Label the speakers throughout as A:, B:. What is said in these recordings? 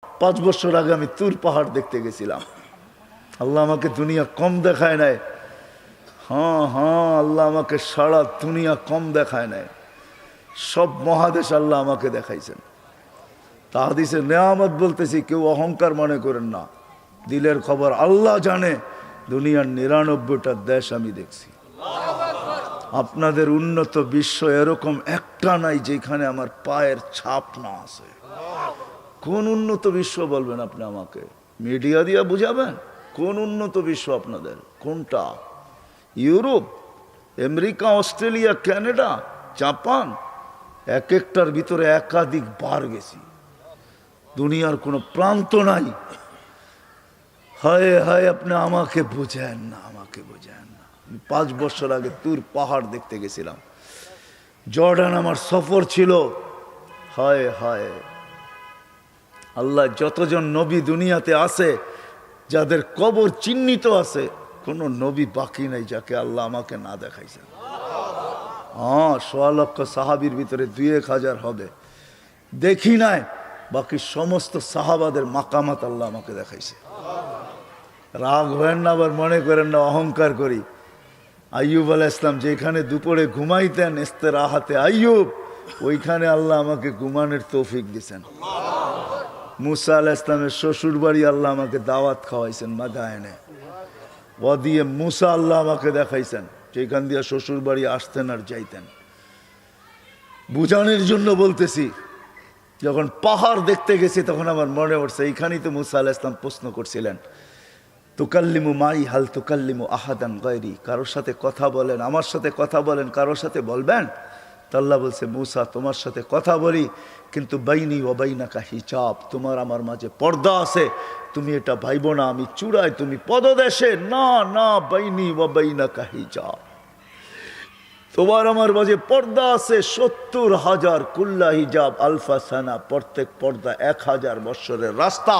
A: 5 বছর আগে আমি তুর পাহাড় দেখতে গেছিলাম। আল্লাহ আমাকে দুনিয়া কম দেখায় নাই। হ্যাঁ, আল্লাহ আমাকে সারা দুনিয়া কম দেখায় নাই, সব মহাদেশ আল্লাহ আমাকে দেখাইছেন। তা হাদিসের নেয়ামত বলতেছি, কেউ অহংকার মনে করেন না। দিলের খবর আল্লাহ জানে, দুনিয়ার 99টা দেশ আমি দেখছি। আপনাদের উন্নত বিশ্ব এরকম একটা নাই যেখানে আমার পায়ের ছাপ না আছে। কোন উন্নত বিশ্ব বলবেন আপনি আমাকে? মিডিয়া দিয়া বুঝাবেন কোন উন্নত বিশ্ব আপনাদের? কোনটা? Europe, America, Australia, Canada, Japan, এক একটার ভিতরে একাধিক বার গেছি। দুনিয়ার কোনো প্রান্ত নাই। হায় হায়, আপনি আমাকে বোঝেন না, আমাকে বোঝেন না। 5 বছর আগে তুর পাহাড় দেখতে গেছিলাম। জর্ডান আমার সফর ছিল। হায় হায়, আল্লাহ যতজন নবী দুনিয়াতে আছে, যাদের কবর চিহ্নিত আছে, কোন নবী বাকি নাই যাকে আল্লাহ আমাকে না দেখাইছেন। 1.25 লক্ষ সাহাবীর ভিতরে 2-1 হাজার হবে, দেখি নাই। বাকি সমস্ত সাহাবাদের মাকামাত আল্লাহ আমাকে দেখাইছে। রাগ হবেন না, আবার মনে করেন না অহংকার করি। আইয়ুব আলাইহিস সালাম যেখানে দুপুরে ঘুমাইতেন, ইস্তেরাহাতে আইয়ুব, ওইখানে আল্লাহ আমাকে ঘুমানোর তৌফিক দিয়েছেন। মুসা আলাইহিস সালামের শ্বশুর বাড়ি আল্লাহ আমাকে দাওয়াত খাওয়াইছেন মাদায়েনে। ও দিয়ে মুসা আল্লাহ আমাকে দেখাইছেন, যেখান দিয়ে শ্বশুর বাড়ি আসতেন আর যাইতেন। বুঝানোর জন্য বলতেছি, যখন পাহাড় দেখতে গেছি তখন আমার মনে পড়ছে, এইখানেই তো মুসা আলাইহিস সালাম প্রশ্ন করছিলেন, তুকাল্লিমু মাই হাল তুকাল্লিমু আহাদান গায়রি, কারোর সাথে কথা বলেন, আমার সাথে কথা বলেন, কারোর সাথে বলবেন? তো আল্লাহ বলছে, মুসা তোমার সাথে কথা বলি, কিন্তু বাইনি ওয়া বাইনাকা হিজাব, তোমার আমার মাঝে পর্দা আছে, তুমি এটা ভাইবো না আমি চূড়ায়, তুমি পদদেশে। না না, বাইনি ওয়া বাইনাকা হিজাব, তোমার আমার মাঝে পর্দা আছে 70,000, কুল্লা হিজাব আলফা সানা, প্রত্যেক পর্দা 1000 বৎসরের রাস্তা।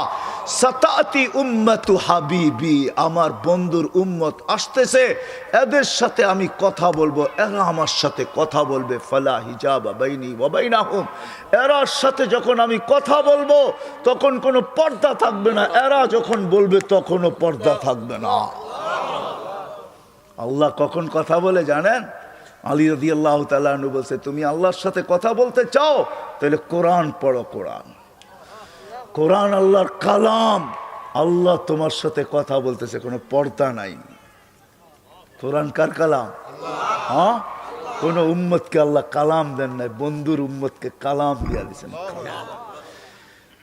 A: সাতাতি উম্মতু হাবিবি, আমার বন্ধুর উম্মত আসতেছে, এদের সাথে আমি কথা বলবো, এরা আমার সাথে কথা বলবে। ফালা হিজাব বাইনি ওয়া বাইনাহুম, এরার সাথে যখন আমি কথা বলবো তখন কোনো পর্দা থাকবে না, এরা যখন বলবে তখনও পর্দা থাকবে না। আল্লাহ কখন কথা বলে জানেন? আলী রাদিয়াল্লাহু তাআলা আনহু বলছে, তুমি আল্লাহর সাথে কথা বলতে চাও তাহলে কোরআন পড়ো। কোরআন আল্লাহর কালাম, আল্লাহ তোমার সাথে কথা বলতেছে, কোনো পর্দা নাই। কোরআন কার কালাম? হ্যাঁ, কোন উম্মতকে আল্লাহ কালাম দেন নাই, বন্ধুর উম্মতকে কালাম দিয়া দিয়েছেন।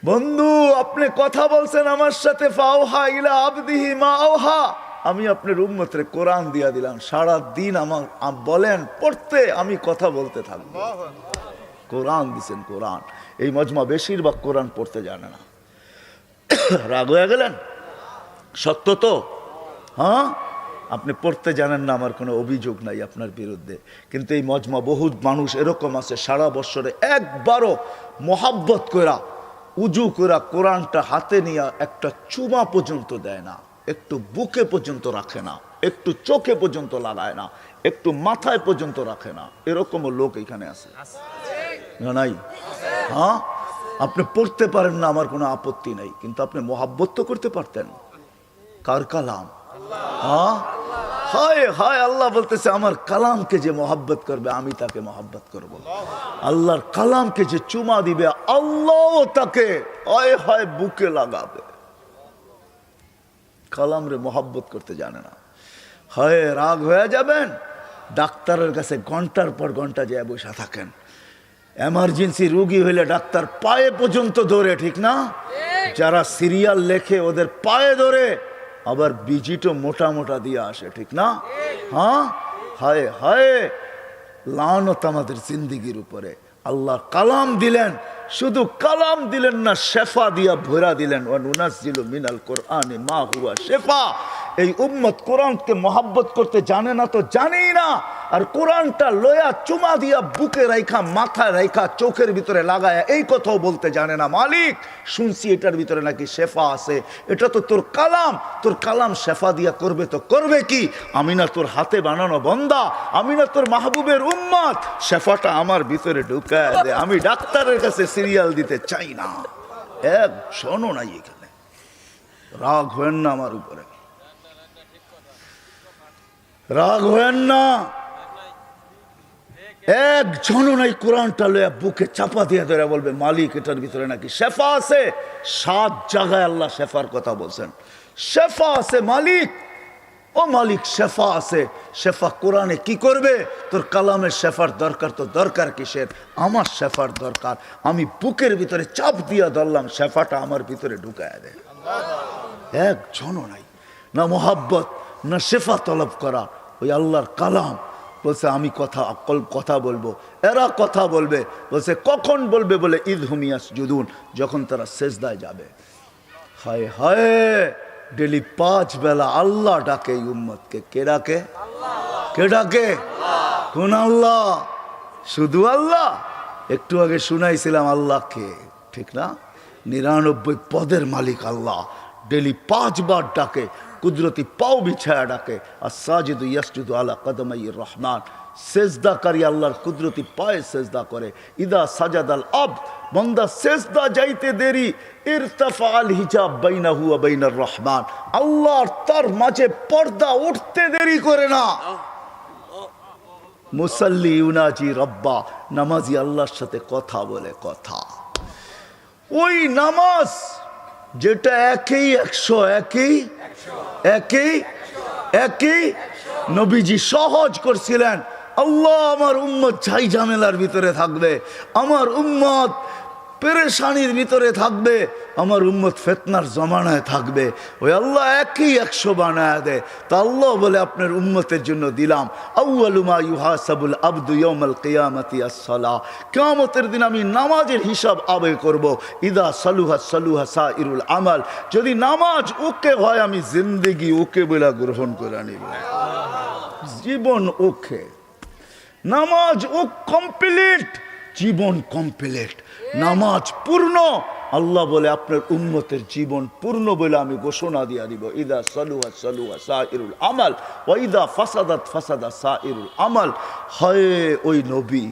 A: বন্ধু আপনি কথা বলছেন আমার সাথে, ফাওহা ইলা আবদিহি মা আওহা, আমি আপনার উম্মতের কোরআন দিয়া দিলাম, সারা দিন আমার বলেন পড়তে, আমি কথা বলতে থাকবো। কোরআন দিছেন, কোরআন। এই মজমা বেশিরভাগ কোরআন পড়তে জানে না। রাগ হয়ে গেলেন? সত্য তো? হ্যাঁ, আপনি পড়তে জানেন না, আমার কোনো অভিযোগ নাই আপনার বিরুদ্ধে। কিন্তু এই মজমা বহুত মানুষ এরকম আছে, সারা বছরে একবারও মোহাব্বত করা, উজু করা, কোরআনটা হাতে নিয়ে একটা চুমা পর্যন্ত দেয় না, একটু বুকে পর্যন্ত রাখে না, একটু চোখে পর্যন্ত লাগায় না, একটু মাথায় পর্যন্ত রাখে না, এরকমও লোক এখানে আছে না? নাই? হ্যাঁ, আপনি পড়তে পারেন না, আমার কোনো আপত্তি নাই, কিন্তু আপনি মোহাব্বত তো করতে পারতেন। কার কালাম? হ্যাঁ, হায় হায়, আল্লাহ বলতেছে, আমার কালামকে যে মোহাব্বত করবে আমি তাকে মোহাব্বত করব। আল্লাহর কালামকে যে চুমা দিবে আল্লাহ তাকে হায় হায় বুকে লাগাবে। কালাম রে মোহাব্বত করতে জানে না। হয় রাগ হয়ে যাবেন, ডাক্তারের কাছে ঘন্টার পর ঘন্টা যায় বসে থাকেন। এমার্জেন্সি রুগী হইলে ডাক্তার পায়ে পর্যন্ত ধরে, ঠিক না? যারা সিরিয়াল লেখে ওদের পায়ে ধরে, আবার বিজিটও মোটা মোটা দিয়ে আসে, ঠিক না? হ্যাঁ, হায় হায়, লানত আমাদের জিন্দিগির উপরে। আল্লাহ কালাম দিলেন, শুধু কালাম দিলেন না, শেফা দিয়া ভরা দিলেন। ওয়া নুনাজ্জিলু মিনাল কোরআনি মা হুয়া শেফা। এই উম্মত কোরআনকে মোহাব্বত করতে জানে না তো জানেই না, আর কোরআনটা লয়া চুমা দিয়া বুকে রাইখা, মাথায় রাইখা, চোখের ভিতরে লাগায়া এই কথাও বলতে জানে না, মালিক শুনছি এটার ভিতরে নাকি শেফা আছে, এটা তো তোর কালাম, তোর কালাম শেফা দিয়া করবে তো করবে কি? আমি না তোর হাতে বানানো বন্দা, আমি না তোর মাহবুবের উম্মত, শেফাটা আমার ভিতরে ঢুকায় দে। আমি ডাক্তারের কাছে সিরিয়াল দিতে চাই না। একজনও নাই এখানে। রাগ হয়েন না আমার উপরে, রাগ হয়েন না। একজনও নাই কোরআনটা লইয়া বুকে চাপা দিয়ে ধরে বলবে মালিক এটার ভিতরে নাকি শেফা আছে। 7 জায়গায় আল্লাহ শেফার কথা বলছেন। শেফা আছে মালিক, ও মালিক শেফা আছে। শেফা কোরআনে কি করবে? তোর কালামের শেফার দরকার তো দরকার কিসের? আমার শেফার দরকার। আমি বুকের ভিতরে চাপ দিয়া ধরলাম, শেফাটা আমার ভিতরে ঢুকায় দেয়। একজনও নাই, না মোহাব্বত না শেফা তলব করা। ওই আল্লাহর কালাম বলছে আমি কথা বলবো, এরা কথা বলবে। বলছে কখন বলবে? বলে ঈদ হুমিয়াস জুদুন, যখন তারা সেজদায় যাবে। হায় হায়, ডেলি 5 বেলা আল্লাহ ডাকে এই উম্মতকে। কে ডাকে? কে ডাকে? কোন আল্লাহ? শুধু আল্লাহ? একটু আগে শুনাইছিলাম আল্লাহকে, ঠিক না? 99 পদের মালিক আল্লাহ। ডেলি 5 বার ডাকে, কুদরতি পাও বিছায়া ডাকে। আর সাজিদু ইয়াসজুদু আলা কদমাইর রহমান, সেজদাকারী আল্লাহর কুদরতি পায়ে সেজদা করে। ইদা সাজাদাল আবদ, বান্দা সেজদা যাইতে দেরি, ইরতাফা আল হিজাব বাইনাহু ওয়া বাইনার রহমান, আল্লাহর তার মাঝে পর্দা উঠতে দেরি করে না। মুসাল্লি ইউনাজি রব্বা, নামাজি আল্লাহর সাথে কথা বলে। কথা ওই নামাজ যেটা একই 100, একই নবীজি সহজ করছিলেন। আল্লাহ আমার উম্মত ঝাই ঝামেলার ভিতরে থাকবে, আমার উম্মত পেরেশানির ভিতরে থাকবে, আমার উম্মত ফিতনার জমানায় থাকবে। ওই আল্লাহ একই 100 বানায় দেয়। তা আল্লাহ বলে আপনার উম্মতের জন্য দিলাম আউয়ালু মা ইউহাসাবুল আবদু ইয়াউমাল কিয়ামাতি আস-সালাহ, কিয়ামতের দিন আমি নামাজের হিসাব আদায় করব। ইদা সালুহা সালুহা সাইরুল আমাল, যদি নামাজ ওকে হয় আমি জিন্দেগি ওকে বলে গ্রহণ করে নিব। জীবন ওকে, নামাজ ও কমপ্লিট, জীবন কমপ্লিট, নামাজ পূর্ণ। আল্লাহ বলে আপনার উম্মতের জীবন পূর্ণ বলে আমি ঘোষণা দিয়া দিব। ইদা সালুহা সালুহা সাইরুল আমাল ওয়া ইদা ফাসাদাত ফাসাদা সাইরুল আমাল। হয় ওই নবী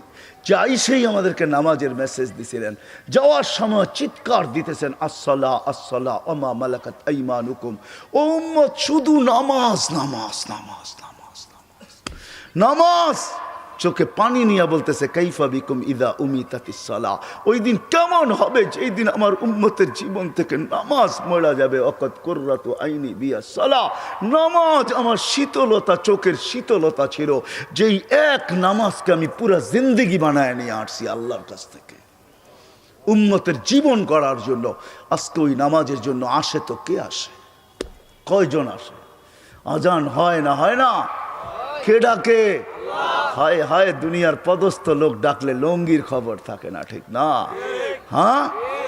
A: যাই সেই আমাদেরকে নামাজের মেসেজ দিছিলেন, যাওয়ার সময় চিৎকার দিতেছেন আসসালা আসসালা ওমা মালাকাত আইমানুকুম। ও উম্মত শুধু নামাজ নামাজ নামাজ নামাজ নামাজ নামাজ। চোখে পানি নিয়ে বলতেছে কাইফা বিকুম ইদা উমিতাতিস সালাহ, ওই দিন কেমন হবে যেই দিন আমার উম্মতের জীবন থেকে নামাজ মরা যাবে। অকত কুররাতু আইনি বিয়াস সালাহ, নামাজ আমার শীতলতা, চোখের শীতলতা ছিল। যেই এক নামাজকে আমি পুরা জিন্দেগি বানায় নিয়ে আসছি আল্লাহর কাছ থেকে উম্মতের জীবন গড়ার জন্য। আজকে ওই নামাজের জন্য আসে তো কে আসে? কয়জন আসে? আজান হয় না? হয় না? কে ডাকে? হায় হায়, দুনিয়ার পদস্থ লোক ডাকলে লঙ্গির খবর থাকে না, ঠিক না? হ্যাঁ,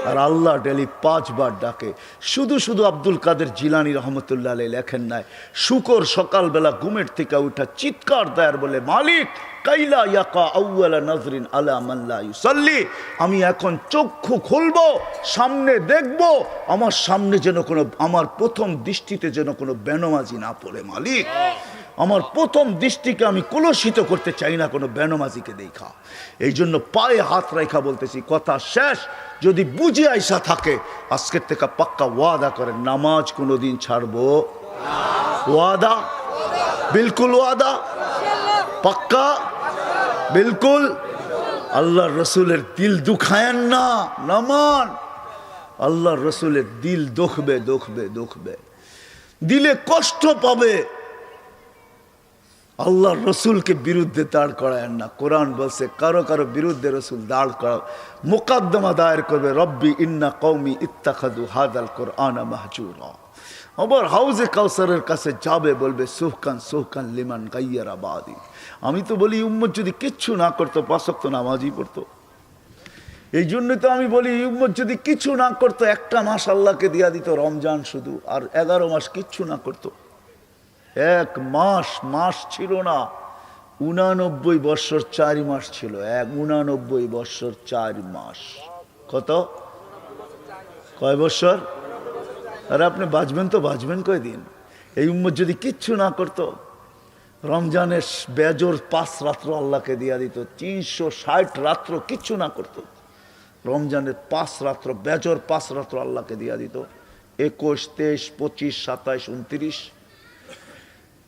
A: আর আল্লাহ ডেলি 5 বার ডাকে। শুধু শুধু আব্দুল কাদের জিলানী রহমতুল্লাহ আলাইহি লেখেন নাই, শুকর সকালবেলা ঘুমের থেকে উঠা চিৎকার দেয়ার বলে মালিক কাইলা ইয়াকা আউয়ালা নাজরিন আলা মান লা ইউসাল্লি, আমি এখন চক্ষু খুলবো, সামনে দেখব, আমার সামনে যেন কোনো, আমার প্রথম দৃষ্টিতে যেন কোনো বেনমাজি না পড়ে। মালিক আমার প্রথম দৃষ্টিকে আমি কলুষিত করতে চাই না কোনো বেনমাজিকে দেখা। এই জন্য পায়ে হাত রেখা বলতেছি, কথা শেষ। যদি বুঝে আইসা থাকে আজকের থেকে পাক্কা ওয়াদা করেন নামাজ কোনোদিন ছাড়বো। ওয়াদা? বিলকুল ওয়াদা? পাক্কা? বিলকুল? আল্লাহর রসুলের দিল দুখায়েন না, নামান। আল্লাহর রসুলের দিল দুখবে দুখবে দুখবে, দিলে কষ্ট পাবে। আল্লাহর রসুলকে বিরুদ্ধে দাঁড় করায়েন না। কোরআন বলছে কারো কারো বিরুদ্ধে রসুল দাঁড় করা মোকদ্দমা দায়ের করবে, রব্বি ইন্না কওমি ইত্তাখাযু হাযাল কুরআনা মাহজুরা। আবার হাউজে কাউসারের কাছে যাবে, বলবে সুহকান সুহকান লিমান গায়্যারা বাদি। আমি তো বলি উম্মত যদি কিচ্ছু না করতো 5 ওয়াক্ত নামাজই পড়তো। এই জন্যই তো আমি বলি উম্মত যদি কিছু না করতো, একটা মাস আল্লাহকে দিয়া দিত রমজান শুধু, আর 11 মাস কিচ্ছু না করতো। 1 মাস ছিল না, 89 বৎসর 4 মাস ছিল। 89 বৎসর 4 মাস। কত? কয় বৎসর? আর আপনি বাঁচবেন তো বাঁচবেন কয়দিন? এই উম্মত যদি কিচ্ছু না করতো, রমজানের বেজর 5 রাত্র আল্লাহকে দিয়া দিত, 360 রাত্র কিচ্ছু না করতো, রমজানের 5 রাত্র বেজর 5 রাত্র আল্লাহকে দিয়া দিত, 21, 23, 25, 27, 29।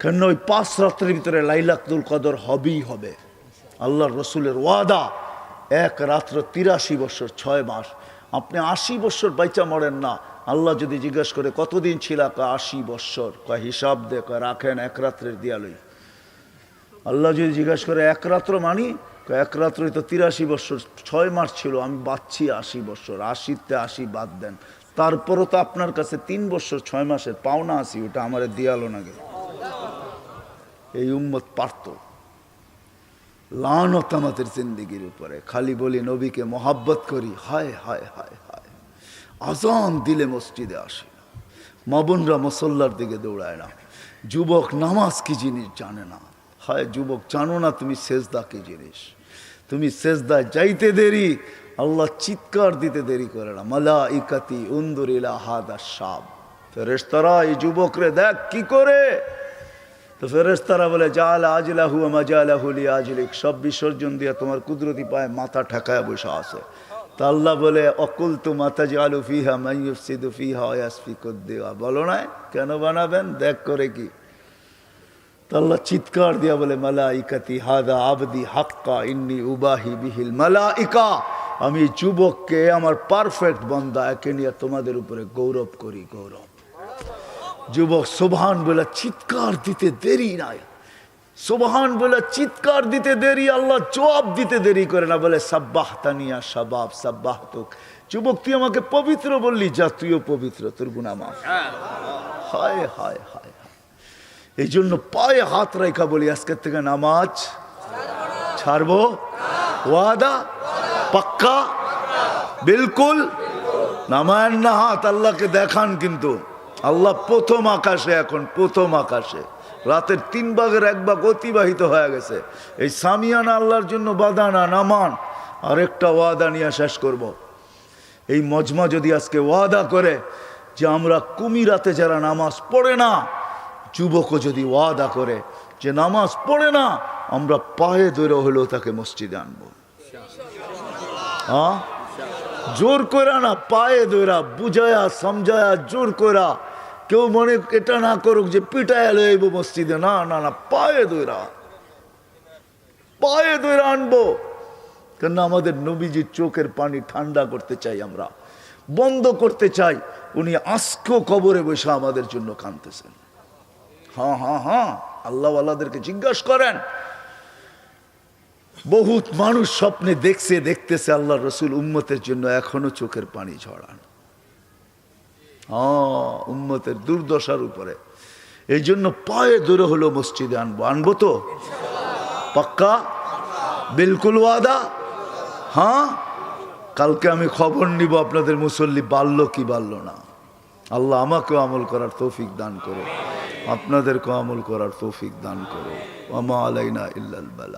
A: কেন ওই 5 রাত্রের ভিতরে লাইলাতুল কদর হবেই হবে। আল্লাহর রসুলের ওয়াদা, 1 রাত্র 83 বছর 6 মাস। আপনি 80 বছর বাইচা মরেন না। আল্লাহ যদি জিজ্ঞেস করে কতদিন ছিল, কয় 80 বছর। কয় হিসাব দে, কয় রাখেন 1 রাত্রের দিয়ালই। আল্লাহ যদি জিজ্ঞেস করে 1 রাত্র মানি, কয় 1 রাত্রই তো 83 বছর 6 মাস ছিল, আমি বাঁচছি 80 বছর। 80তে 80 বাদ দেন, তারপরও তো আপনার কাছে 3 বছর 6 মাসের পাওনা আছি, ওটা আমারে দিয়ালো না গে। এই উম্মত পারত। লানত আমাদের জিন্দিগির উপরে। খালি বলি নবীকে মোহাব্বত করি, হায় হায় হায় হায়। আজান দিলে মসজিদে আসে না, মা বোনরা মুসল্লার দিকে দৌড়ায় না। যুবক নামাজ কি জিনিস জানে না। হায় যুবক, জানো না তুমি সেজদা কি জিনিস। তুমি সেজদায় যাইতে দেরি, আল্লাহ চিৎকার দিতে দেরি করে না। মালাইকাতি উনদুর ইলা হাদা শাব। ফেরেশতারা এই যুবকরে দেখ কি করে। তো ফেরেশতারা বলে জাআলা আজলাহু ওয়া মাজালাহু লিআজলিক, সব বিসর্জন দিয়ে তোমার কুদরতি পায়ে মাথা ঠেকায় বসে আছে। তা আল্লাহ বলে অকুলতু মাতাজআলু ফিহা মান ইউফসিদু ফিহা ওয়া ইয়াসফিকুদ দিমা। বলো না কেন বানাবেন, দেখ করে কি। তো আল্লাহ চিৎকার দিয়া বলে মালাইকাতি হাদা আবদি হাক্কা ইন্নী উবাহি বিহিল মালাইকা। আমি যুবককে আমার পারফেক্ট বান্দা একে নিয়ে তোমাদের উপরে গৌরব করি, গৌরব। যুবক সুবহান বলে চিৎকার দিতে দেরি নাই, সুবহান বলে চিৎকার দিতে দেরি, আল্লাহ জবাব দিতে দেরি করে না। বলে সাব্বাহতানিয়া শাবাব সাব্বাহতুক। যুবক তুই আমাকে পবিত্র বললি, যা তুইও পবিত্র, তোর গুনাহ মাফ। হায় হায় হায়। এই জন্য পায়ে হাত রেখা বলি আজকের থেকে নামাজ ছাড়বো। ওয়াদা পাক্কা, বিলকুল। নামায়েন না হাত, আল্লাহকে দেখান। কিন্তু আল্লাহ প্রথম আকাশে, এখন প্রথম আকাশে। রাতের 3 ভাগের 1 ভাগ অতিবাহিত হয়ে গেছে। এই সামিয়ানা আল্লাহর জন্য বাধা না, নামান। আরেকটা ওয়াদা নিয়ে শেষ করব। এই মজমা যদি আজকে ওয়াদা করে যে আমরা কুমিরাতে যারা নামাজ পড়ে না, যুবকও যদি ওয়াদা করে যে নামাজ পড়ে না, আমরা পায়ে ধরে হলেও তাকে মসজিদে আনবো। হ্যাঁ, জোর করা না, পায়ে ধরা, বুঝায়া সমঝায়া, জোর করা। কেউ মনে এটা না করুক যে পিটায় লইব মসজিদে, না না না, পায়ে ধরা, পায়ে ধরে আনবো। কেন আমাদের নবীজির চোখের পানি ঠান্ডা করতে চাই, আমরা বন্ধ করতে চাই। উনি আজকে কবরে বসে আমাদের জন্য কাঁদতেছেন। হ্যাঁ হ্যাঁ হ্যাঁ, আল্লাহওয়ালাদেরকে জিজ্ঞাসা করেন। বহুত মানুষ স্বপ্নে দেখছে, দেখতেছে আল্লাহ রসুল উম্মতের জন্য এখনো চোখের পানি ঝরান। হ্যাঁ, উম্মতের দুর্দশার উপরে। এই জন্য পায়ে ধরে হলো মসজিদে আনবো। আনবো তো পাক্কা, বিলকুল ওয়াদা। হ্যাঁ, কালকে আমি খবর নিব আপনাদের মুসল্লি বাড়লো কি বাড়লো না। আল্লাহ আমাকেও আমল করার তৌফিক দান করো, আপনাদেরকেও আমল করার তৌফিক দান করো। ওয়া মা আলাইনা ইল্লাল বালাগ।